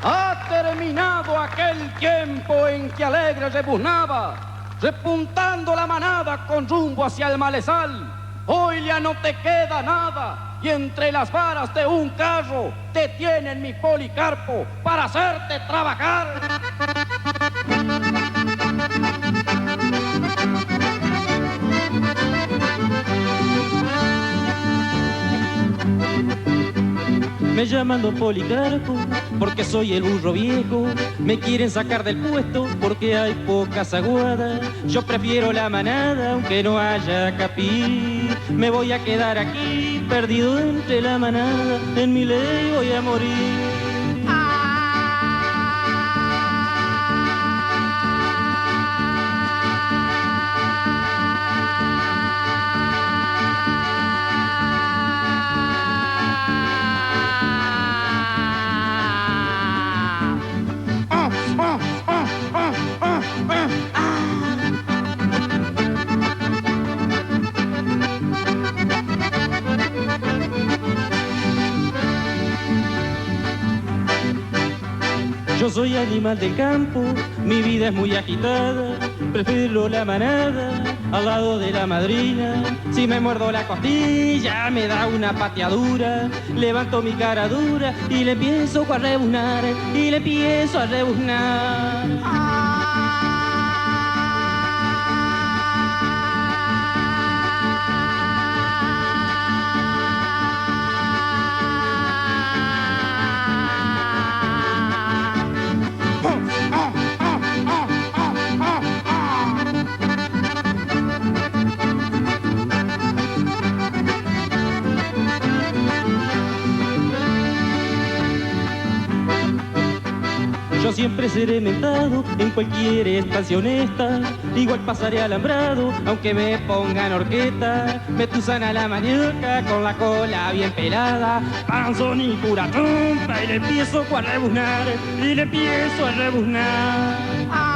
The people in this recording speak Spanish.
Ha terminado aquel tiempo en que alegre rebuznaba, repuntando la manada con rumbo hacia el malezal. Hoy ya no te queda nada, y entre las varas de un carro te tienen mi Policarpo para hacerte trabajar. Me llaman Don Policarpo porque soy el burro viejo. Me quieren sacar del puesto porque hay pocas aguadas. Yo prefiero la manada aunque no haya capí. Me voy a quedar aquí perdido entre la manada. En mi ley voy a morir. Yo soy animal del campo, mi vida es muy agitada, prefiero la manada al lado de la madrina. Si me muerdo la costilla me da una pateadura, levanto mi cara dura y le empiezo a rebuznar, y le empiezo a rebuznar. Yo siempre seré mentado en cualquier estancia honesta, igual pasaré alambrado aunque me pongan horqueta. Me tusan a la manioca con la cola bien pelada, panzón y pura trompa, y le empiezo a rebuznar, y le empiezo a rebuznar.